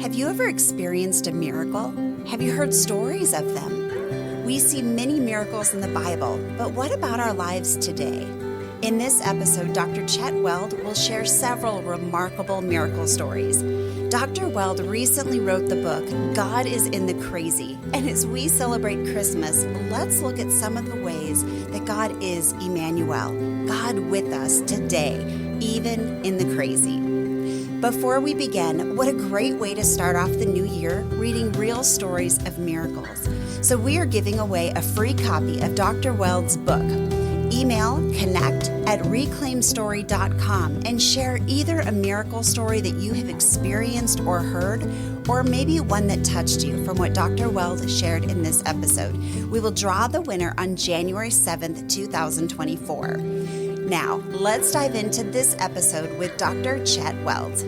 Have you ever experienced a miracle? Have you heard stories of them? We see many miracles in the Bible, but what about our lives today? In this episode, Dr. Chet Weld will share several remarkable miracle stories. Dr. Weld recently wrote the book, God is in the Crazy. And as we celebrate Christmas, let's look at some of the ways that God is Immanuel, God with us today, even in the crazy. Before we begin, what a great way to start off the new year reading real stories of miracles. So we are giving away a free copy of Dr. Weld's book. Email connect@reclaimstory.com and share either a miracle story that you have experienced or heard, or maybe one that touched you from what Dr. Weld shared in this episode. We will draw the winner on January 7th, 2024. Now, let's dive into this episode with Dr. Chet Weld.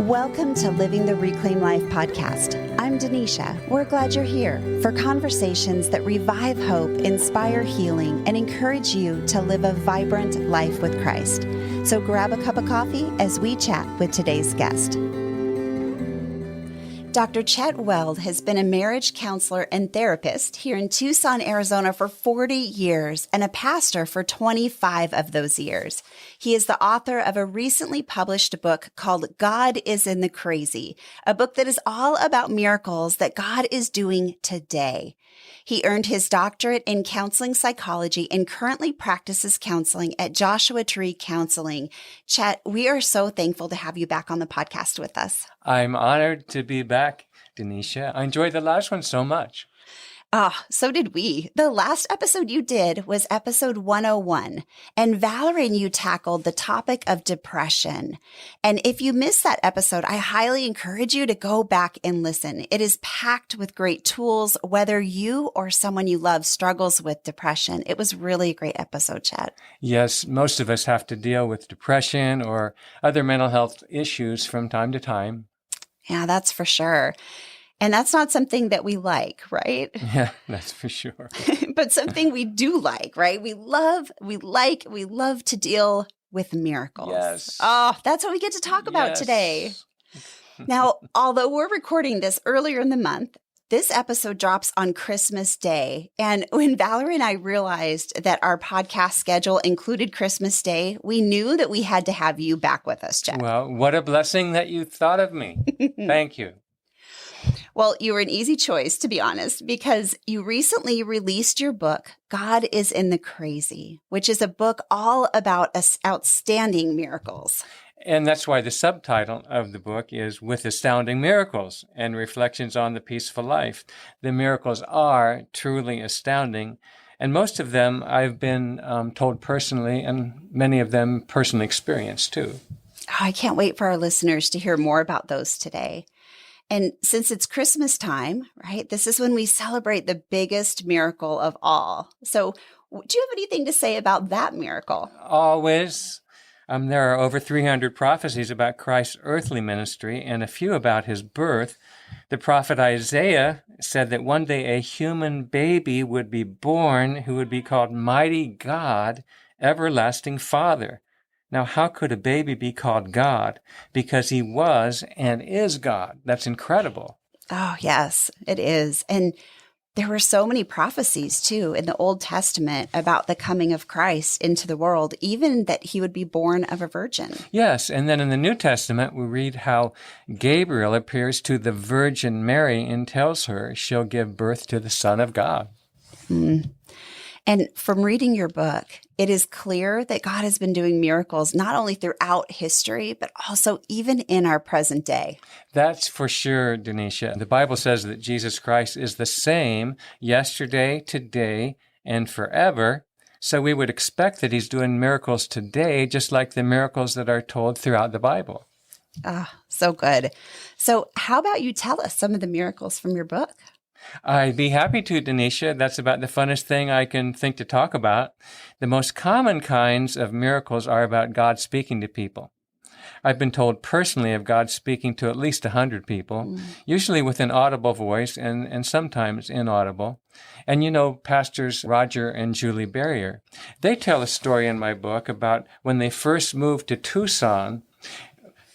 Welcome to Living the Reclaim Life podcast. I'm Denisha. We're glad you're here for conversations that revive hope, inspire healing, and encourage you to live a vibrant life with Christ. So grab a cup of coffee as we chat with today's guest. Dr. Chet Weld has been a marriage counselor and therapist here in Tucson, Arizona for 40 years and a pastor for 25 of those years. He is the author of a recently published book called God is in the Crazy, a book that is all about miracles that God is doing today. He earned his doctorate in counseling psychology and currently practices counseling at Joshua Tree Counseling. Chet, we are so thankful to have you back on the podcast with us. I'm honored to be back, Denisha. I enjoyed the last one so much. So did we. The last episode you did was episode 101, and Valerie and you tackled the topic of depression. And if you missed that episode, I highly encourage you to go back and listen. It is packed with great tools, whether you or someone you love struggles with depression. It was really a great episode, Chet. Yes, most of us have to deal with depression or other mental health issues from time to time. Yeah, that's for sure. And that's not something that we like, right? Yeah, that's for sure. But something we do like, right? We love to deal with miracles. Yes. Oh, that's what we get to talk about today. Now, although we're recording this earlier in the month, this episode drops on Christmas Day. And when Valerie and I realized that our podcast schedule included Christmas Day, we knew that we had to have you back with us, Jeff. Well, what a blessing that you thought of me. Thank you. Well, you were an easy choice, to be honest, because you recently released your book, God is in the Crazy, which is a book all about outstanding miracles. And that's why the subtitle of the book is With Astounding Miracles and Reflections on the Peaceful Life. The miracles are truly astounding. And most of them I've been told personally, and many of them personally experienced too. Oh, I can't wait for our listeners to hear more about those today. And since it's Christmas time, right, this is when we celebrate the biggest miracle of all. So do you have anything to say about that miracle? Always. There are over 300 prophecies about Christ's earthly ministry and a few about his birth. The prophet Isaiah said that one day a human baby would be born who would be called Mighty God, Everlasting Father. Now, how could a baby be called God? Because he was and is God. That's incredible. Oh, yes, it is. And there were so many prophecies, too, in the Old Testament about the coming of Christ into the world, even that he would be born of a virgin. Yes, and then in the New Testament, we read how Gabriel appears to the Virgin Mary and tells her she'll give birth to the Son of God. And from reading your book, it is clear that God has been doing miracles not only throughout history, but also even in our present day. That's for sure, Denisha. The Bible says that Jesus Christ is the same yesterday, today, and forever. So we would expect that he's doing miracles today, just like the miracles that are told throughout the Bible. So good. So how about you tell us some of the miracles from your book? I'd be happy to, Denisha. That's about the funnest thing I can think to talk about. The most common kinds of miracles are about God speaking to people. I've been told personally of God speaking to at least 100 people, usually with an audible voice and sometimes inaudible. And you know, Pastors Roger and Julie Barrier, they tell a story in my book about when they first moved to Tucson.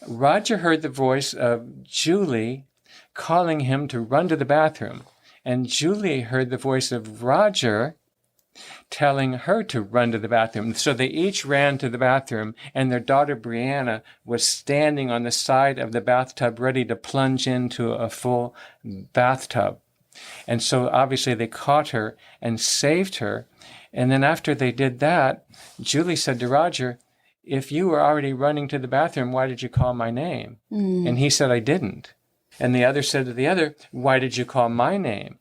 Roger heard the voice of Julie calling him to run to the bathroom. And Julie heard the voice of Roger telling her to run to the bathroom. So they each ran to the bathroom, and their daughter Brianna was standing on the side of the bathtub ready to plunge into a full bathtub. And so obviously they caught her and saved her. And then after they did that, Julie said to Roger, "If you were already running to the bathroom, why did you call my name?" And he said, "I didn't." And the other said to the other, "Why did you call my name?"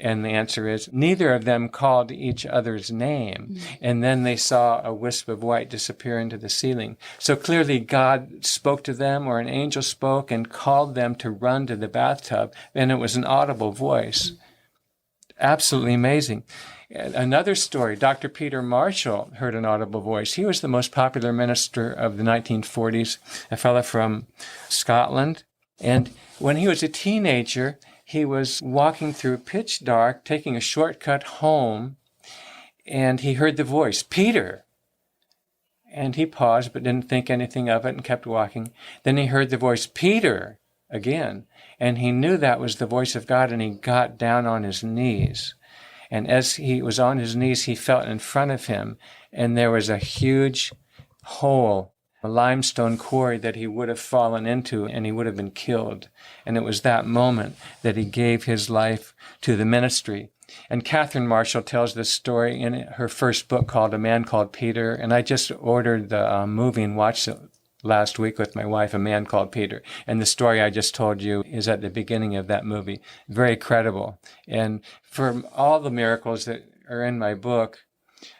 And the answer is, neither of them called each other's name. And then they saw a wisp of white disappear into the ceiling. So clearly God spoke to them, or an angel spoke and called them to run to the bathtub. And it was an audible voice. Absolutely amazing. Another story, Dr. Peter Marshall heard an audible voice. He was the most popular minister of the 1940s, a fellow from Scotland. And when he was a teenager, he was walking through pitch dark, taking a shortcut home, and he heard the voice, "Peter." And he paused but didn't think anything of it and kept walking. Then he heard the voice, "Peter," again, and he knew that was the voice of God, and he got down on his knees. And as he was on his knees, he felt in front of him, and there was a huge hole, a limestone quarry that he would have fallen into, and he would have been killed. And it was that moment that he gave his life to the ministry. And Catherine Marshall tells this story in her first book called A Man Called Peter. And I just ordered the movie and watched it last week with my wife, A Man Called Peter. And the story I just told you is at the beginning of that movie. Very credible. And for all the miracles that are in my book,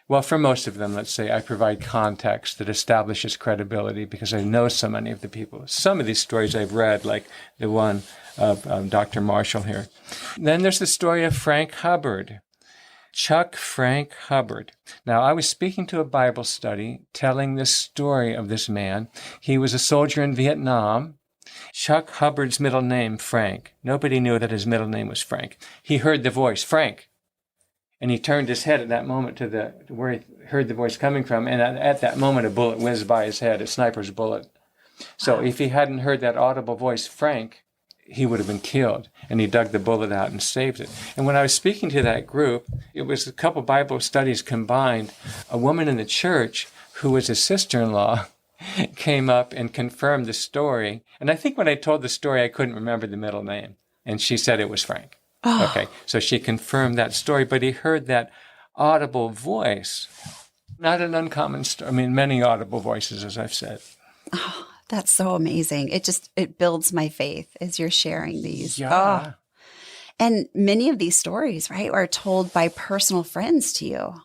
well, for most of them, let's say, I provide context that establishes credibility because I know so many of the people. Some of these stories I've read, like the one of Dr. Marshall here. Then there's the story of Frank Hubbard, Chuck Frank Hubbard. Now, I was speaking to a Bible study telling this story of this man. He was a soldier in Vietnam. Chuck Hubbard's middle name, Frank. Nobody knew that his middle name was Frank. He heard the voice, "Frank." And he turned his head at that moment to where he heard the voice coming from. And at that moment, a bullet whizzed by his head, a sniper's bullet. So if he hadn't heard that audible voice, "Frank," he would have been killed. And he dug the bullet out and saved it. And when I was speaking to that group, it was a couple Bible studies combined. A woman in the church who was his sister-in-law came up and confirmed the story. And I think when I told the story, I couldn't remember the middle name. And she said it was Frank. Oh. Okay, so she confirmed that story, but he heard that audible voice. Not an uncommon story. I mean, many audible voices, as I've said. Oh, that's so amazing. It builds my faith as you're sharing these. Yeah. Oh. And many of these stories, right, are told by personal friends to you.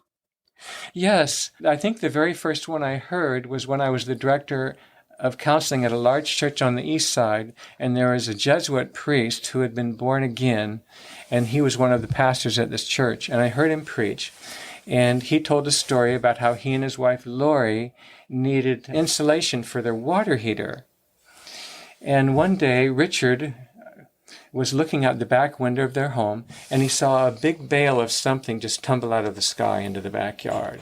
Yes. I think the very first one I heard was when I was the director of counseling at a large church on the east side, and there was a Jesuit priest who had been born again, and he was one of the pastors at this church, and I heard him preach. And he told a story about how he and his wife Lori needed insulation for their water heater. And one day, Richard was looking out the back window of their home, and he saw a big bale of something just tumble out of the sky into the backyard.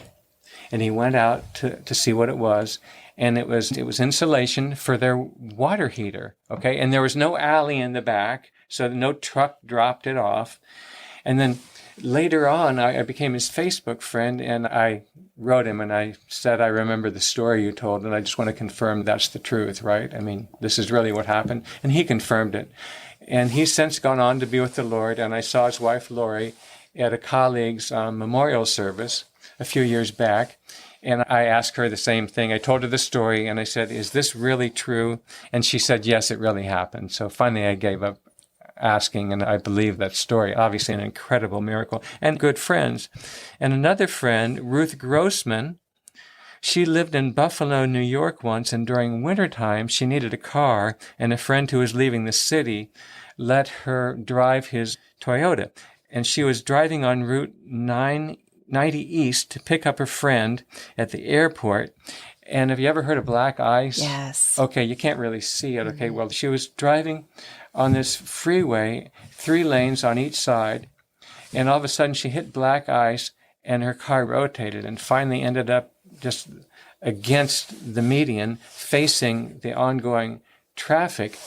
And he went out to see what it was, and it was insulation for their water heater, okay? And there was no alley in the back, so no truck dropped it off. And then later on, I became his Facebook friend, and I wrote him, and I said, "I remember the story you told, and I just want to confirm that's the truth, right? I mean, this is really what happened." And he confirmed it. And he's since gone on to be with the Lord, and I saw his wife, Lori, at a colleague's memorial service a few years back. And I asked her the same thing. I told her the story, and I said, "Is this really true?" And she said, "Yes, it really happened." So finally I gave up asking, and I believe that story. Obviously an incredible miracle. And good friends. And another friend, Ruth Grossman, she lived in Buffalo, New York once, and during wintertime she needed a car, and a friend who was leaving the city let her drive his Toyota. And she was driving on Route 90 East to pick up her friend at the airport. And have you ever heard of black ice? Yes. Okay, you can't really see it. Okay, well, she was driving on this freeway, 3 lanes on each side, and all of a sudden she hit black ice, and her car rotated and finally ended up just against the median, facing the ongoing traffic.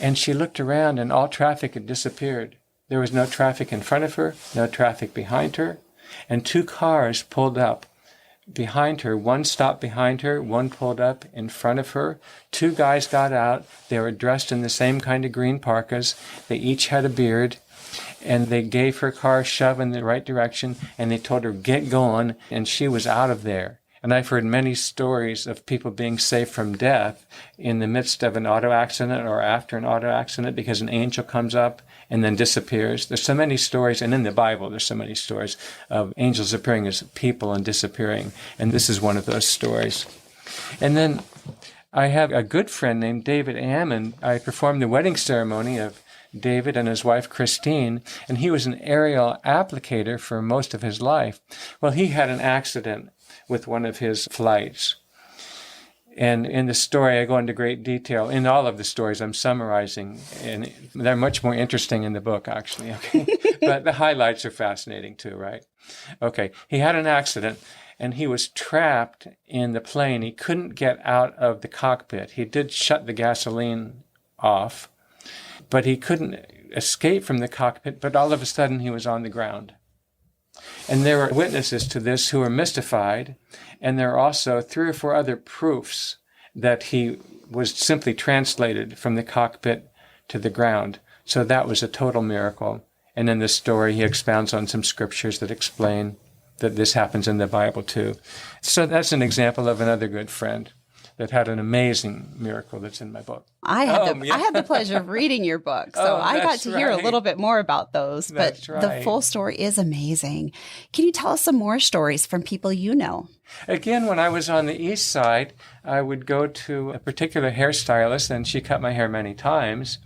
And she looked around, and all traffic had disappeared. There was no traffic in front of her, no traffic behind her, and 2 cars pulled up behind her. One stopped behind her, one pulled up in front of her. 2 guys got out. They were dressed in the same kind of green parkas. They each had a beard, and they gave her car a shove in the right direction, and they told her, get going, and she was out of there. And I've heard many stories of people being saved from death in the midst of an auto accident or after an auto accident because an angel comes up and then disappears. There's so many stories, and in the Bible there's so many stories of angels appearing as people and disappearing. And this is one of those stories. And then I have a good friend named David Ammon. I performed the wedding ceremony of David and his wife Christine, and he was an aerial applicator for most of his life. Well, he had an accident with one of his flights. And in the story, I go into great detail. In all of the stories, I'm summarizing, and they're much more interesting in the book, actually. Okay, but the highlights are fascinating too, right? Okay, he had an accident, and he was trapped in the plane. He couldn't get out of the cockpit. He did shut the gasoline off, but he couldn't escape from the cockpit. But all of a sudden, he was on the ground. And there were witnesses to this who were mystified, and there are also 3 or 4 other proofs that he was simply translated from the cockpit to the ground. So that was a total miracle. And in this story, he expounds on some scriptures that explain that this happens in the Bible too. So that's an example of another good friend that had an amazing miracle that's in my book. I had the pleasure of reading your book, so I got to hear a little bit more about those, but the full story is amazing. Can you tell us some more stories from people you know? Again, when I was on the east side, I would go to a particular hairstylist, and she cut my hair many times.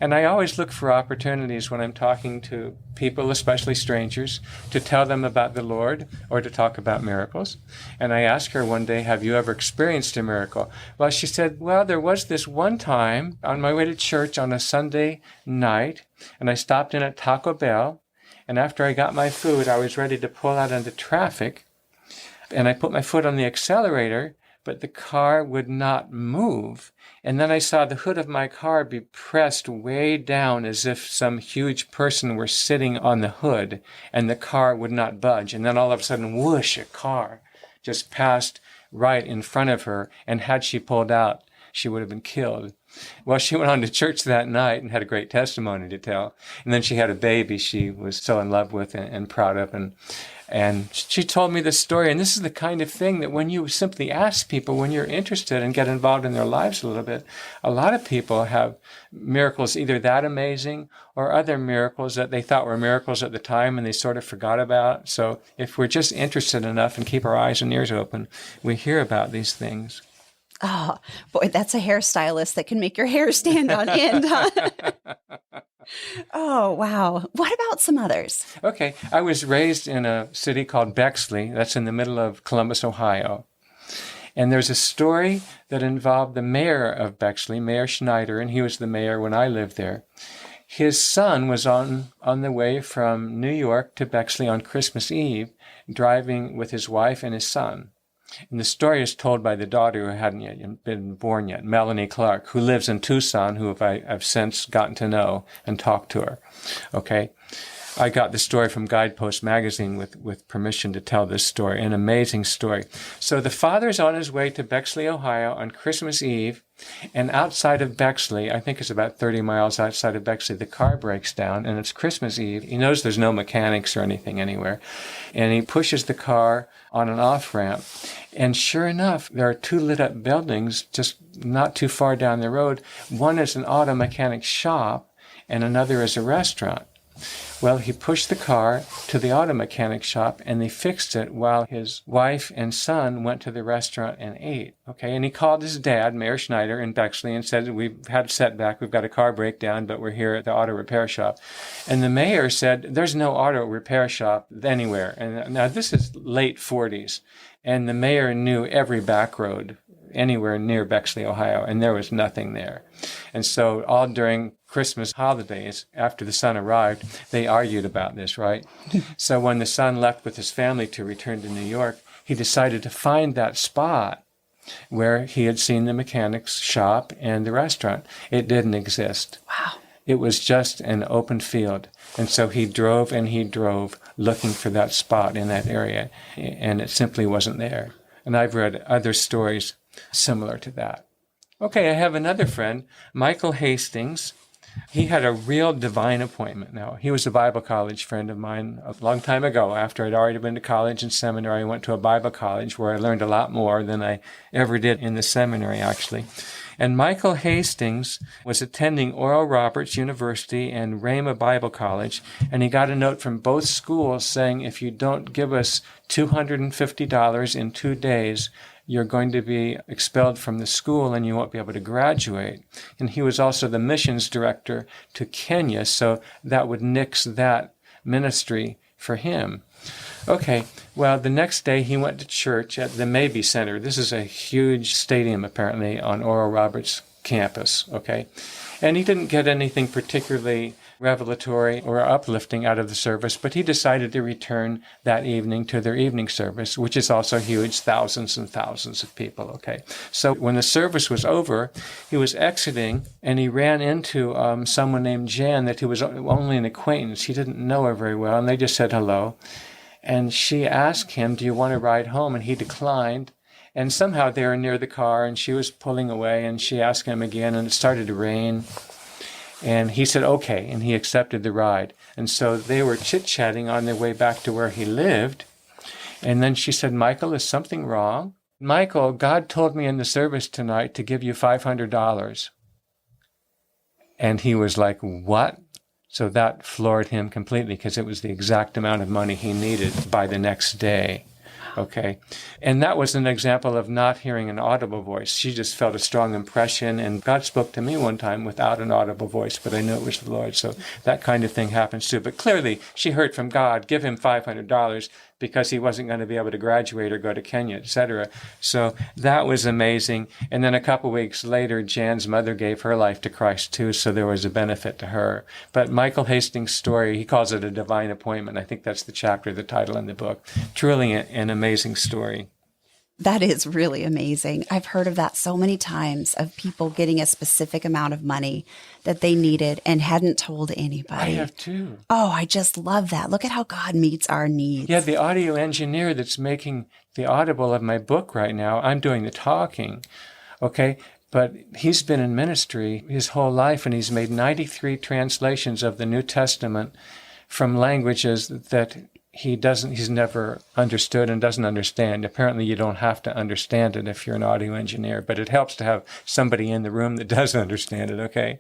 And I always look for opportunities when I'm talking to people, especially strangers, to tell them about the Lord or to talk about miracles. And I asked her one day, have you ever experienced a miracle? Well, she said, well, there was this one time on my way to church on a Sunday night, and I stopped in at Taco Bell. And after I got my food, I was ready to pull out into traffic. And I put my foot on the accelerator, but the car would not move. And then I saw the hood of my car be pressed way down as if some huge person were sitting on the hood, and the car would not budge. And then all of a sudden, whoosh, a car just passed right in front of her. And had she pulled out, she would have been killed. Well, she went on to church that night and had a great testimony to tell. And then she had a baby she was so in love with and proud of. And she told me this story. And this is the kind of thing that when you simply ask people, when you're interested and get involved in their lives a little bit, a lot of people have miracles either that amazing or other miracles that they thought were miracles at the time and they sort of forgot about. So if we're just interested enough and keep our eyes and ears open, we hear about these things. Oh, boy, that's a hairstylist that can make your hair stand on end, huh? Oh, wow. What about some others? Okay. I was raised in a city called Bexley. That's in the middle of Columbus, Ohio. And there's a story that involved the mayor of Bexley, Mayor Schneider, and he was the mayor when I lived there. His son was on the way from New York to Bexley on Christmas Eve, driving with his wife and his son. And the story is told by the daughter who hadn't yet been born yet, Melanie Clark, who lives in Tucson, who I've since gotten to know and talked to her. Okay. I got the story from Guidepost magazine with permission to tell this story, an amazing story. So the father's on his way to Bexley, Ohio on Christmas Eve, and outside of Bexley, I think it's about 30 miles outside of Bexley, the car breaks down, and it's Christmas Eve. He knows there's no mechanics or anything anywhere, and he pushes the car on an off-ramp, and sure enough, there are 2 lit-up buildings just not too far down the road. One is an auto mechanic shop, and another is a restaurant. Well, he pushed the car to the auto mechanic shop, and they fixed it while his wife and son went to the restaurant and ate. Okay, and he called his dad, Mayor Schneider, in Bexley, and said, we've had a setback, we've got a car breakdown, but we're here at the auto repair shop. And the mayor said, there's no auto repair shop anywhere. And now this is late 40s, and the mayor knew every back road anywhere near Bexley, Ohio, and there was nothing there. And so all during Christmas holidays, after the son arrived, they argued about this, right? So when the son left with his family to return to New York, he decided to find that spot where he had seen the mechanic's shop and the restaurant. It didn't exist. Wow. It was just an open field. And so he drove and he drove looking for that spot in that area, and it simply wasn't there. And I've read other stories similar to that. Okay, I have another friend, Michael Hastings. He had a real divine appointment. Now, he was a Bible college friend of mine a long time ago. After I'd already been to college and seminary, I went to a Bible college where I learned a lot more than I ever did in the seminary, actually. And Michael Hastings was attending Oral Roberts University and Rhema Bible College, and he got a note from both schools saying, if you don't give us $250 in 2 days, you're going to be expelled from the school and you won't be able to graduate. And he was also the missions director to Kenya, so that would nix that ministry for him. Okay, well, the next day he went to church at the Mabee Center. This is a huge stadium, apparently, on Oral Roberts campus, okay? And he didn't get anything particularly revelatory or uplifting out of the service, but he decided to return that evening to their evening service, which is also huge, thousands and thousands of people, okay? So when the service was over, he was exiting, and he ran into someone named Jan that he was only an acquaintance. He didn't know her very well, and they just said hello. And she asked him, do you want to ride home? And he declined. And somehow they were near the car, and she was pulling away, and she asked him again, and it started to rain. And he said, okay, and he accepted the ride. And so they were chit-chatting on their way back to where he lived. And then she said, Michael, is something wrong? Michael, God told me in the service tonight to give you $500. And he was like, what? So that floored him completely because it was the exact amount of money he needed by the next day. Okay. And that was an example of not hearing an audible voice. She just felt a strong impression, and God spoke to me one time without an audible voice, but I knew it was the Lord. So that kind of thing happens too. But clearly, she heard from God, give him $500 because he wasn't going to be able to graduate or go to Kenya, etc. So that was amazing. And then a couple weeks later, Jan's mother gave her life to Christ too, so there was a benefit to her. But Michael Hastings' story, he calls it a divine appointment. I think that's the chapter, the title in the book. Truly an amazing story. That is really amazing. I've heard of that so many times, of people getting a specific amount of money that they needed and hadn't told anybody. I have too. Oh, I just love that. Look at how God meets our needs. Yeah, the audio engineer that's making the audible of my book right now, I'm doing the talking, okay? But he's been in ministry his whole life, and he's made 93 translations of the New Testament from languages that he's never understood and doesn't understand. Apparently you don't have to understand it if you're an audio engineer, but it helps to have somebody in the room that does understand it, okay?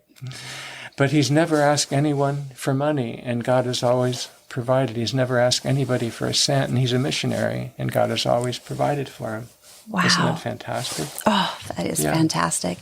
But he's never asked anyone for money, and God has always provided. He's never asked anybody for a cent, and he's a missionary, and God has always provided for him. Wow. Isn't that fantastic? Oh, that is fantastic.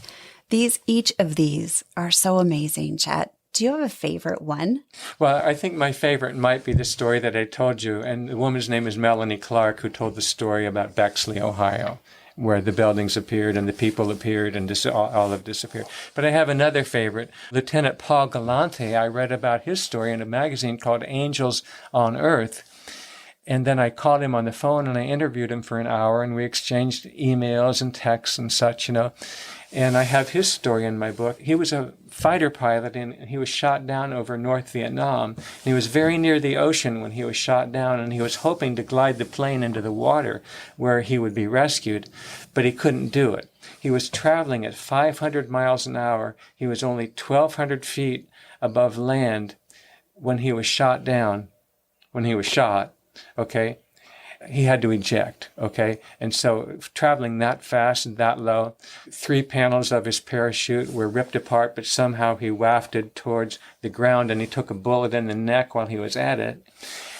Each of these are so amazing, Chet. Do you have a favorite one? Well, I think my favorite might be the story that I told you, and the woman's name is Melanie Clark, who told the story about Bexley, Ohio, where the buildings appeared and the people appeared and all have disappeared. But I have another favorite, Lieutenant Paul Galante. I read about his story in a magazine called Angels on Earth. And then I called him on the phone and I interviewed him for an hour, and we exchanged emails and texts and such, And I have his story in my book. He was a fighter pilot, and he was shot down over North Vietnam. And he was very near the ocean when he was shot down, and he was hoping to glide the plane into the water where he would be rescued, but he couldn't do it. He was traveling at 500 miles an hour. He was only 1,200 feet above land when he was shot down, okay? He had to eject, okay? And so traveling that fast and that low, 3 panels of his parachute were ripped apart, but somehow he wafted towards the ground, and he took a bullet in the neck while he was at it.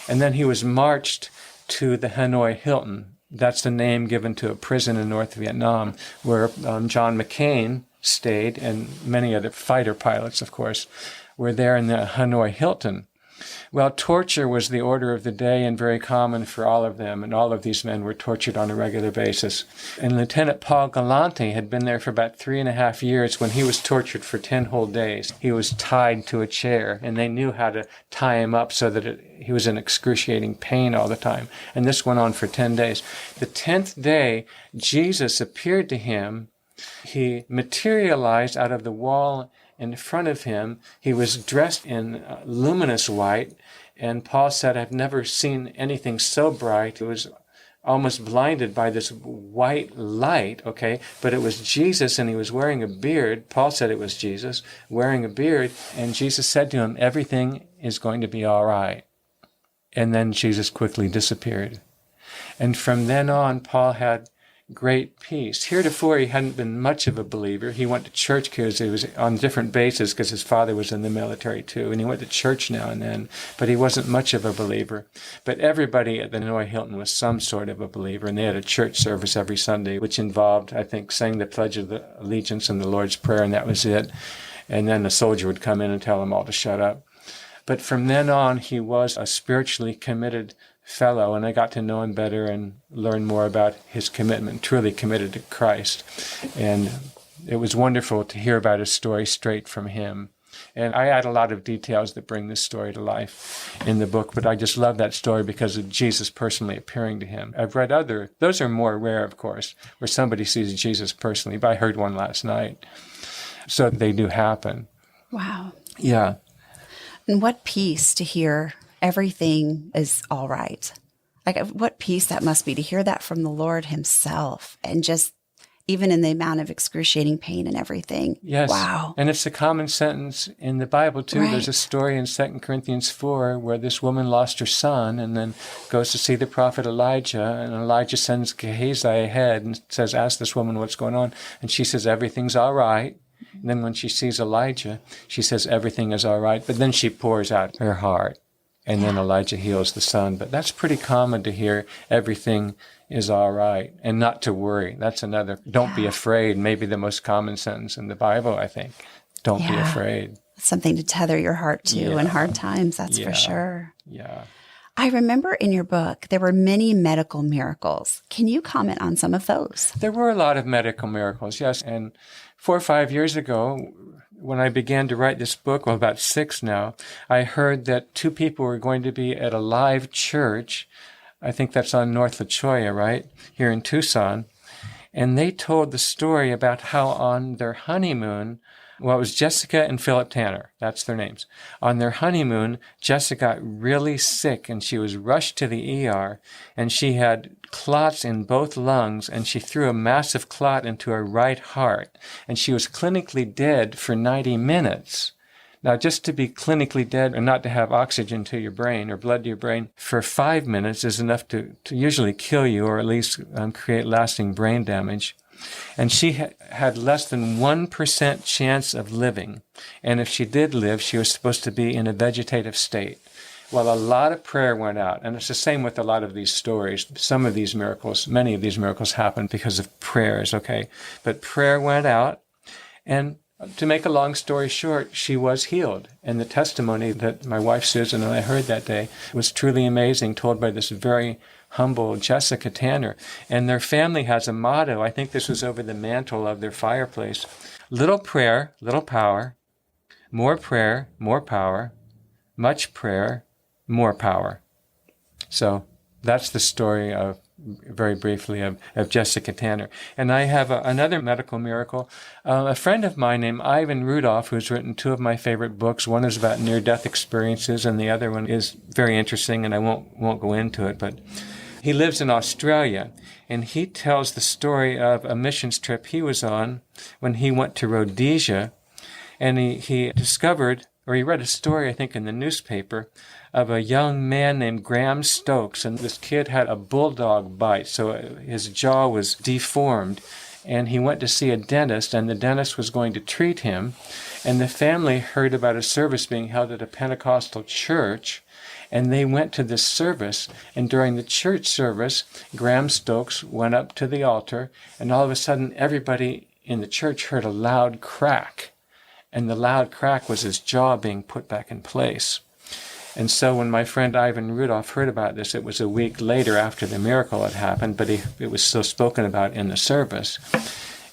And then he was marched to the Hanoi Hilton. That's the name given to a prison in North Vietnam where John McCain stayed, and many other fighter pilots, of course, were there in the Hanoi Hilton. Well, torture was the order of the day and very common for all of them, and all of these men were tortured on a regular basis. And Lieutenant Paul Galante had been there for about 3.5 years when he was tortured for 10 whole days. He was tied to a chair, and they knew how to tie him up so that he was in excruciating pain all the time. And this went on for 10 days. The 10th day, Jesus appeared to him. He materialized out of the wall in front of him. He was dressed in luminous white, and Paul said, "I've never seen anything so bright." It was almost blinded by this white light, okay? But it was Jesus, and he was wearing a beard. Paul said it was Jesus, wearing a beard, and Jesus said to him, "Everything is going to be all right." And then Jesus quickly disappeared. And from then on, Paul had great peace. Heretofore, he hadn't been much of a believer. He went to church because he was on different bases because his father was in the military too, and he went to church now and then, but he wasn't much of a believer. But everybody at the Hanoi Hilton was some sort of a believer, and they had a church service every Sunday, which involved, I think, saying the Pledge of Allegiance and the Lord's Prayer, and that was it. And then the soldier would come in and tell them all to shut up. But from then on, he was a spiritually committed fellow, and I got to know him better and learn more about his commitment, truly committed to Christ. And it was wonderful to hear about his story straight from him. And I add a lot of details that bring this story to life in the book, but I just love that story because of Jesus personally appearing to him. I've read those are more rare, of course, where somebody sees Jesus personally, but I heard one last night. So they do happen. Wow. Yeah. And what peace to hear everything is all right. Like, what peace that must be to hear that from the Lord himself, and just even in the amount of excruciating pain and everything. Yes. Wow. And it's a common sentence in the Bible, too. Right. There's a story in 2 Corinthians 4 where this woman lost her son and then goes to see the prophet Elijah, and Elijah sends Gehazi ahead and says, "Ask this woman what's going on." And she says, "Everything's all right." And then when she sees Elijah, she says, "Everything is all right." But then she pours out her heart. And then Elijah heals the son. But that's pretty common to hear, everything is all right, and not to worry. That's another, don't be afraid, maybe the most common sentence in the Bible, I think. Don't be afraid. Something to tether your heart to in hard times, that's for sure. Yeah. I remember in your book, there were many medical miracles. Can you comment on some of those? There were a lot of medical miracles, yes. And 4 or 5 years ago, when I began to write this book, well, about 6 now, I heard that 2 people were going to be at a live church. I think that's on North La Cholla, right? Here in Tucson. And they told the story about how on their honeymoon, well, it was Jessica and Philip Tanner. That's their names. On their honeymoon, Jessica got really sick, and she was rushed to the ER, and she had clots in both lungs, and she threw a massive clot into her right heart, and she was clinically dead for 90 minutes. Now, just to be clinically dead and not to have oxygen to your brain or blood to your brain for 5 minutes is enough to usually kill you, or at least create lasting brain damage. And she had less than 1% chance of living. And if she did live, she was supposed to be in a vegetative state. Well, a lot of prayer went out. And it's the same with a lot of these stories. Some of these miracles, many of these miracles happened because of prayers, okay? But prayer went out. And to make a long story short, she was healed. And the testimony that my wife Susan and I heard that day was truly amazing, told by this very humble Jessica Tanner. And their family has a motto. I think this was over the mantle of their fireplace. Little prayer, little power. More prayer, more power. Much prayer, more power. So that's the story of, very briefly, of Jessica Tanner. And I have another medical miracle. A friend of mine named Ivan Rudolph, who's written 2 of my favorite books. One is about near-death experiences, and the other one is very interesting, and I won't go into it, but he lives in Australia, and he tells the story of a missions trip he was on when he went to Rhodesia, and he discovered, or he read a story, I think, in the newspaper, of a young man named Graham Stokes, and this kid had a bulldog bite, so his jaw was deformed, and he went to see a dentist, and the dentist was going to treat him, and the family heard about a service being held at a Pentecostal church, and they went to this service, and during the church service, Graham Stokes went up to the altar, and all of a sudden everybody in the church heard a loud crack, and the loud crack was his jaw being put back in place. And so when my friend Ivan Rudolph heard about this, it was a week later after the miracle had happened, but it was still spoken about in the service.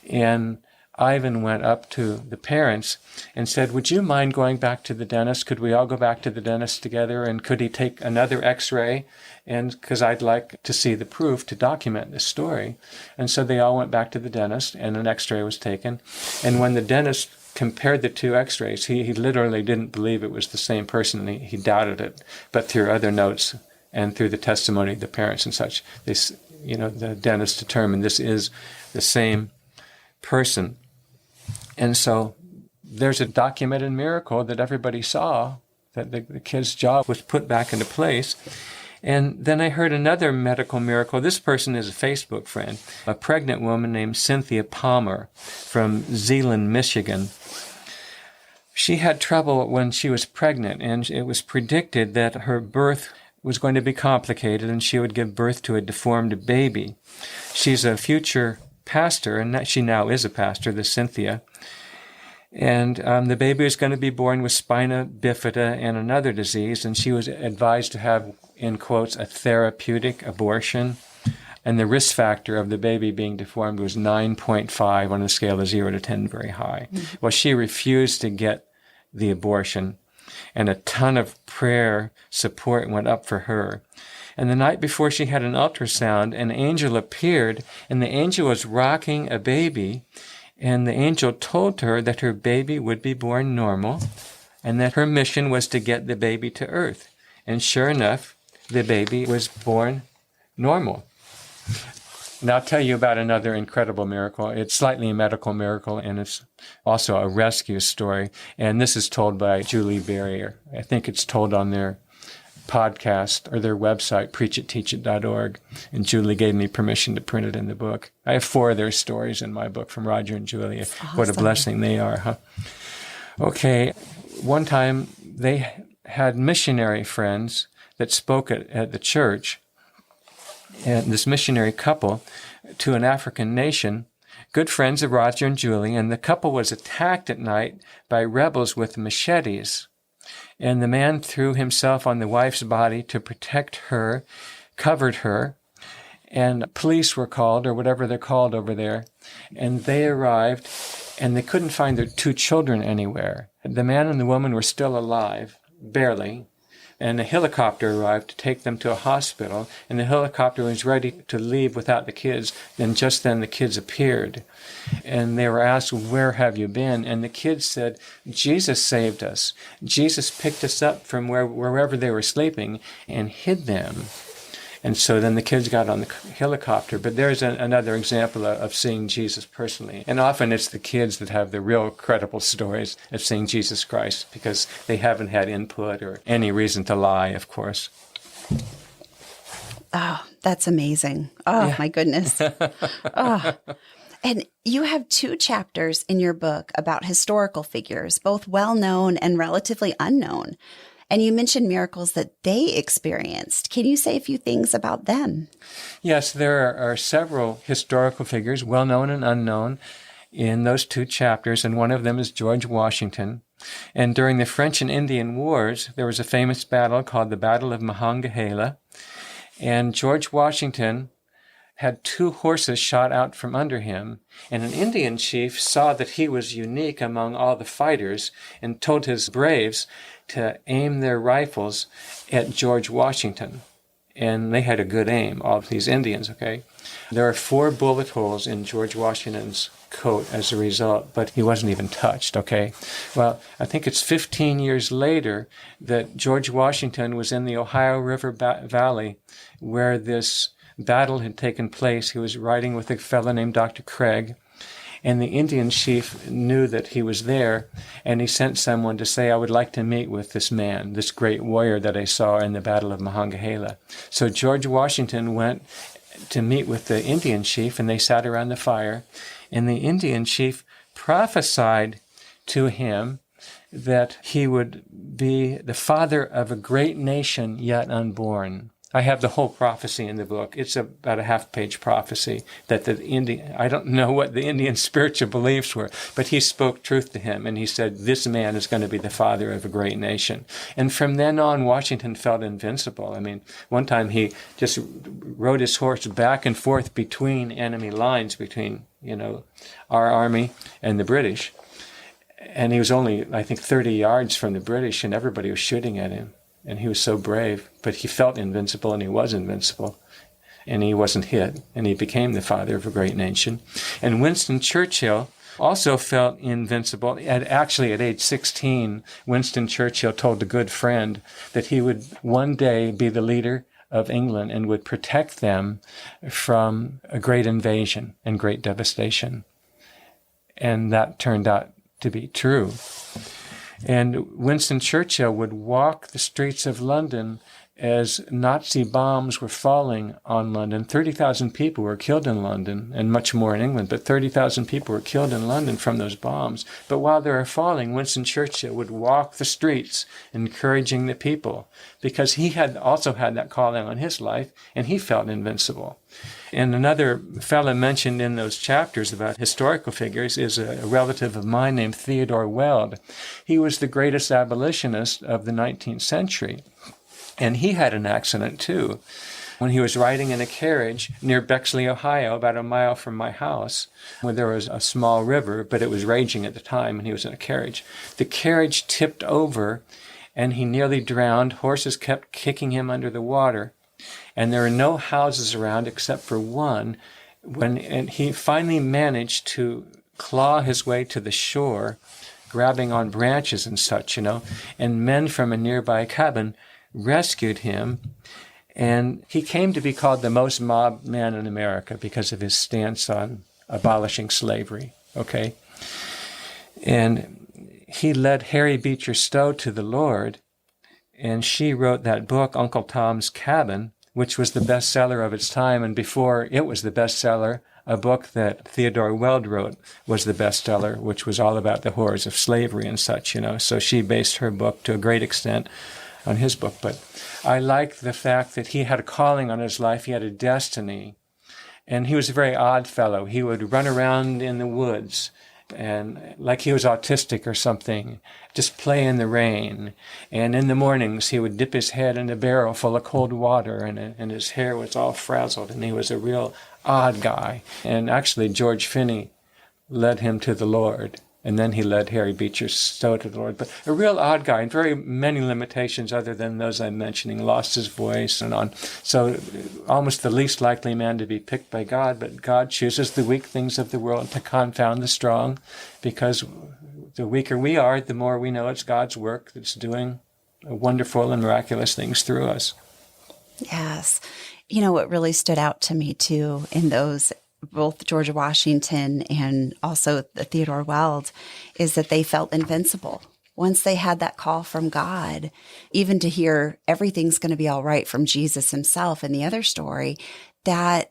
And Ivan went up to the parents and said, would you mind going back to the dentist? Could we all go back to the dentist together? And could he take another x-ray? And because I'd like to see the proof to document this story. And so they all went back to the dentist, and an x-ray was taken. And when the dentist compared the two x-rays, he literally didn't believe it was the same person. He doubted it. But through other notes and through the testimony of the parents and such, the dentist determined this is the same person. And so there's a documented miracle that everybody saw, that the kid's jaw was put back into place. And then I heard another medical miracle. This person is a Facebook friend, a pregnant woman named Cynthia Palmer from Zeeland, Michigan. She had trouble when she was pregnant, and it was predicted that her birth was going to be complicated and she would give birth to a deformed baby. She's a future pastor, and she now is a pastor, this Cynthia. And the baby is going to be born with spina bifida and another disease, and she was advised to have, in quotes, a therapeutic abortion. And the risk factor of the baby being deformed was 9.5 on a scale of 0 to 10, very high. Mm-hmm. Well, she refused to get the abortion, and a ton of prayer support went up for her. And the night before she had an ultrasound, an angel appeared, and the angel was rocking a baby, and the angel told her that her baby would be born normal, and that her mission was to get the baby to earth. And sure enough, the baby was born normal. Now I'll tell you about another incredible miracle. It's slightly a medical miracle, and it's also a rescue story. And this is told by Julie Barrier. I think it's told on their podcast or their website, preachitteachit.org. And Julie gave me permission to print it in the book. I have 4 of their stories in my book from Roger and Julia. Awesome. What a blessing they are, huh? Okay, one time they had missionary friends that spoke at the church, and this missionary couple, to an African nation, good friends of Roger and Julie, and the couple was attacked at night by rebels with machetes. And the man threw himself on the wife's body to protect her, covered her, and police were called, or whatever they're called over there, and they arrived, and they couldn't find their 2 children anywhere. The man and the woman were still alive, barely, and a helicopter arrived to take them to a hospital, and the helicopter was ready to leave without the kids, and just then the kids appeared. And they were asked, where have you been? And the kids said, Jesus saved us. Jesus picked us up from wherever they were sleeping and hid them. And so then the kids got on the helicopter. But there's another example of seeing Jesus personally. And often it's the kids that have the real credible stories of seeing Jesus Christ, because they haven't had input or any reason to lie, of course. Oh, that's amazing. Oh, yeah. My goodness. Oh. And you have 2 chapters in your book about historical figures, both well-known and relatively unknown. And you mentioned miracles that they experienced. Can you say a few things about them? Yes, there are several historical figures, well-known and unknown, in those 2 chapters, and one of them is George Washington. And during the French and Indian Wars, there was a famous battle called the Battle of Monongahela, and George Washington had 2 horses shot out from under him, and an Indian chief saw that he was unique among all the fighters and told his braves to aim their rifles at George Washington. And they had a good aim, all of these Indians, okay? There are 4 bullet holes in George Washington's coat as a result, but he wasn't even touched, okay? Well, I think it's 15 years later that George Washington was in the Ohio River Valley where this battle had taken place. He was riding with a fellow named Dr. Craig, and the Indian chief knew that he was there, and he sent someone to say, I would like to meet with this man, this great warrior that I saw in the Battle of Monongahela. So George Washington went to meet with the Indian chief, and they sat around the fire, and the Indian chief prophesied to him that he would be the father of a great nation yet unborn. I have the whole prophecy in the book. It's about a half-page prophecy that I don't know what the Indian spiritual beliefs were, but he spoke truth to him, and he said, this man is going to be the father of a great nation. And from then on, Washington felt invincible. I mean, one time he just rode his horse back and forth between enemy lines, between, our army and the British. And he was only, I think, 30 yards from the British, and everybody was shooting at him. And he was so brave, but he felt invincible, and he was invincible, and he wasn't hit, and he became the father of a great nation. And Winston Churchill also felt invincible. Actually, at age 16, Winston Churchill told a good friend that he would one day be the leader of England and would protect them from a great invasion and great devastation. And that turned out to be true. And Winston Churchill would walk the streets of London as Nazi bombs were falling on London. 30,000 people were killed in London, and much more in England, but 30,000 people were killed in London from those bombs. But while they were falling, Winston Churchill would walk the streets encouraging the people, because he had also had that calling on his life, and he felt invincible. And another fellow mentioned in those chapters about historical figures is a relative of mine named Theodore Weld. He was the greatest abolitionist of the 19th century. And he had an accident, too, when he was riding in a carriage near Bexley, Ohio, about a mile from my house, where there was a small river, but it was raging at the time, and he was in a carriage. The carriage tipped over, and he nearly drowned. Horses kept kicking him under the water, and there were no houses around except for one. And he finally managed to claw his way to the shore, grabbing on branches and such, and men from a nearby cabin rescued him, and he came to be called the most mobbed man in America because of his stance on abolishing slavery, okay? And he led Harry Beecher Stowe to the Lord, and she wrote that book, Uncle Tom's Cabin, which was the bestseller of its time, and before it was the bestseller, a book that Theodore Weld wrote was the bestseller, which was all about the horrors of slavery and such, So she based her book to a great extent on his book. But I like the fact that he had a calling on his life. He had a destiny. And he was a very odd fellow. He would run around in the woods and like he was autistic or something, just play in the rain. And in the mornings, he would dip his head in a barrel full of cold water, and his hair was all frazzled, and he was a real odd guy. And actually, George Finney led him to the Lord. And then he led Harry Beecher Stowe to the Lord. But a real odd guy, and very many limitations other than those I'm mentioning, lost his voice and on. So almost the least likely man to be picked by God, but God chooses the weak things of the world to confound the strong, because the weaker we are, the more we know it's God's work that's doing wonderful and miraculous things through us. Yes. What really stood out to me, too, in those both George Washington and also the Theodore Weld, is that they felt invincible. Once they had that call from God, even to hear everything's going to be all right from Jesus himself in the other story, that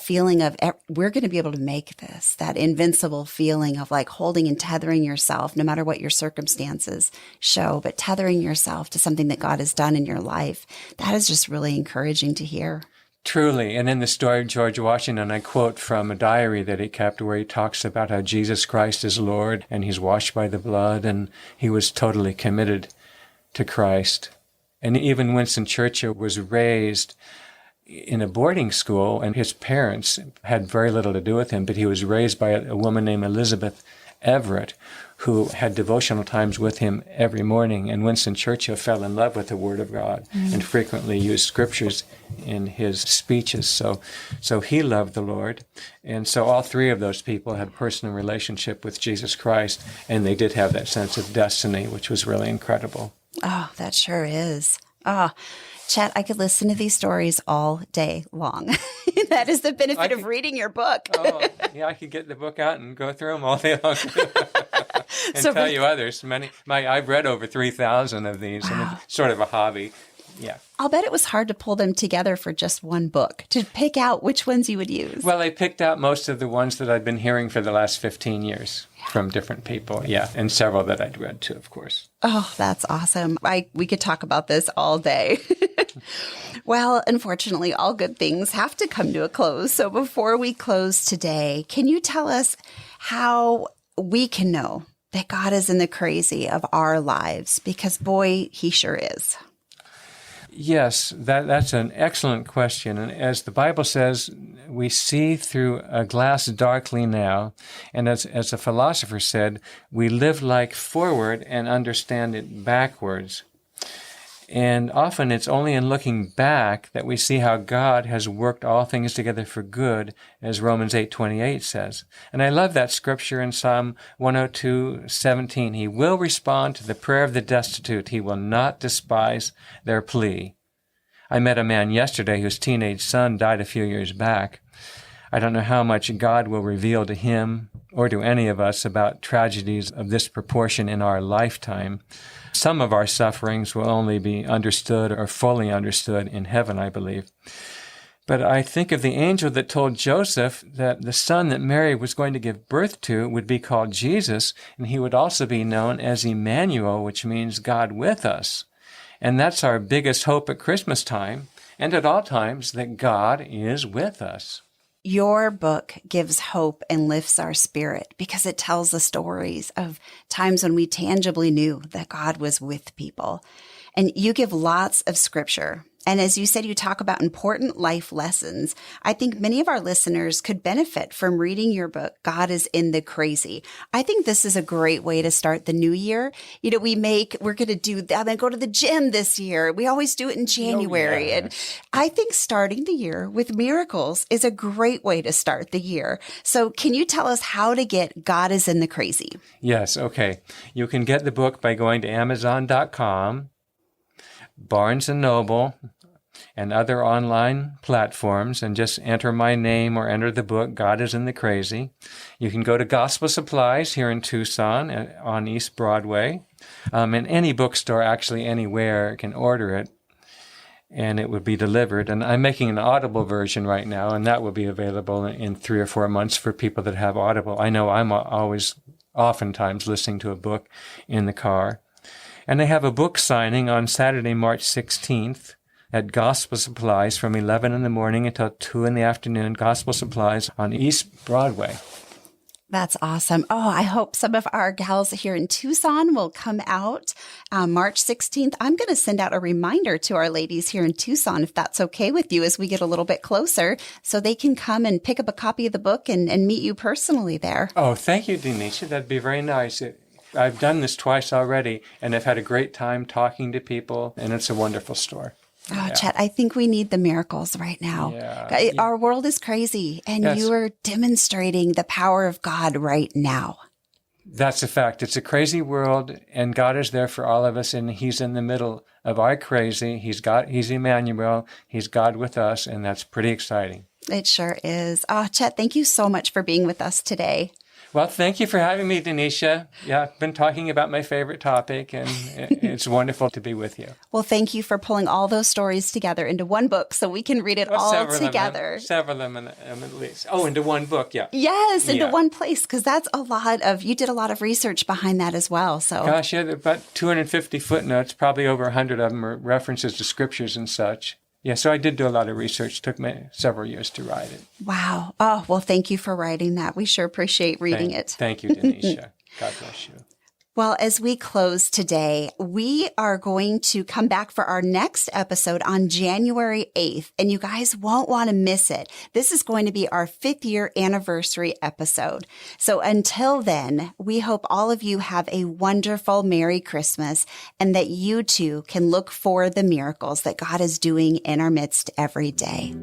feeling of we're going to be able to make this, that invincible feeling of like holding and tethering yourself, no matter what your circumstances show, but tethering yourself to something that God has done in your life, that is just really encouraging to hear. Truly. And in the story of George Washington, I quote from a diary that he kept where he talks about how Jesus Christ is Lord and he's washed by the blood, and he was totally committed to Christ. And even Winston Churchill was raised in a boarding school, and his parents had very little to do with him, but he was raised by a woman named Elizabeth Everett, who had devotional times with him every morning. And Winston Churchill fell in love with the Word of God and frequently used scriptures in his speeches. So he loved the Lord. And so all three of those people had a personal relationship with Jesus Christ, and they did have that sense of destiny, which was really incredible. Oh, that sure is. Chet, I could listen to these stories all day long. That is the benefit of reading your book. Yeah, I could get the book out and go through them all day long. And tell you others. I've read over 3,000 of these, and it's sort of a hobby. Yeah. I'll bet it was hard to pull them together for just one book, to pick out which ones you would use. Well, I picked out most of the ones that I've been hearing for the last 15 years from different people. Yeah, and several that I'd read too, of course. Oh, that's awesome. We could talk about this all day. Well, unfortunately, all good things have to come to a close. So before we close today, can you tell us how we can know that God is in the crazy of our lives? Because boy, he sure is. Yes, that's an excellent question. And as the Bible says, we see through a glass darkly now. And as a philosopher said, we live like forward and understand it backwards. And often it's only in looking back that we see how God has worked all things together for good, as Romans 8:28 says. And I love that scripture in Psalm 102:17. He will respond to the prayer of the destitute. He will not despise their plea. I met a man yesterday whose teenage son died a few years back. I don't know how much God will reveal to him or to any of us about tragedies of this proportion in our lifetime. Some of our sufferings will only be understood or fully understood in heaven, I believe. But I think of the angel that told Joseph that the son that Mary was going to give birth to would be called Jesus, and he would also be known as Immanuel, which means God with us. And that's our biggest hope at Christmas time, and at all times, that God is with us. Your book gives hope and lifts our spirit because it tells the stories of times when we tangibly knew that God was with people. And you give lots of scripture. And as you said, you talk about important life lessons. I think many of our listeners could benefit from reading your book, God is in the Crazy. I think this is a great way to start the new year. You know, we're going to do that. I'm going to go to the gym this year. We always do it in January. Oh, yeah. And I think starting the year with miracles is a great way to start the year. So can you tell us how to get God is in the Crazy? Yes, okay. You can get the book by going to Amazon.com, Barnes & Noble, and other online platforms, and just enter my name or enter the book, God is in the Crazy. You can go to Gospel Supplies here in Tucson on East Broadway. And any bookstore, actually anywhere, can order it, and it would be delivered. And I'm making an Audible version right now, and that will be available in 3 or 4 months for people that have Audible. I know I'm oftentimes listening to a book in the car. And they have a book signing on Saturday, March 16th at Gospel Supplies from 11 in the morning until 2 in the afternoon. Gospel Supplies on East Broadway. That's awesome. Oh, I hope some of our gals here in Tucson will come out March 16th. I'm going to send out a reminder to our ladies here in Tucson, if that's okay with you, as we get a little bit closer, so they can come and pick up a copy of the book and meet you personally there. Oh, thank you, Denisha. That'd be very nice. I've done this twice already, and I've had a great time talking to people, and it's a wonderful store. Oh, Yeah. Chet, I think we need the miracles right now. Yeah. Our world is crazy, and Yes. you are demonstrating the power of God right now. That's a fact. It's a crazy world, and God is there for all of us, and He's in the middle of our crazy. He's Immanuel. He's God with us, and that's pretty exciting. It sure is. Oh, Chet, thank you so much for being with us today. Well, thank you for having me, Denisha. Yeah, I've been talking about my favorite topic, and it's wonderful to be with you. Well, thank you for pulling all those stories together into one book so we can read it all together. Several of them at least. Oh, into one book, yeah. Yes, into one place, because that's you did a lot of research behind that as well. So, Gosh, yeah, about 250 footnotes, probably over 100 of them are references to scriptures and such. Yeah, so I did do a lot of research. It took me several years to write it. Wow. Oh, well, thank you for writing that. We sure appreciate reading it. Thank you, Denisha. God bless you. Well, as we close today, we are going to come back for our next episode on January 8th, and you guys won't want to miss it. This is going to be our 5th year anniversary episode. So until then, we hope all of you have a wonderful Merry Christmas and that you too can look for the miracles that God is doing in our midst every day.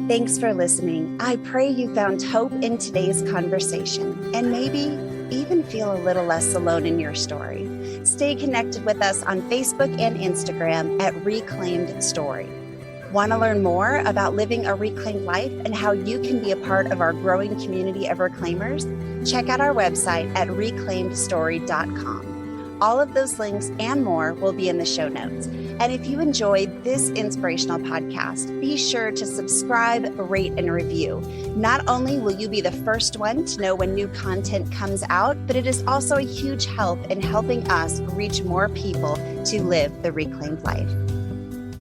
Thanks for listening. I pray you found hope in today's conversation and maybe even feel a little less alone in your story. Stay connected with us on Facebook and Instagram at Reclaimed Story. Want to learn more about living a reclaimed life and how you can be a part of our growing community of reclaimers? Check out our website at reclaimedstory.com. All of those links and more will be in the show notes. And if you enjoyed this inspirational podcast, be sure to subscribe, rate, and review. Not only will you be the first one to know when new content comes out, but it is also a huge help in helping us reach more people to live the reclaimed life.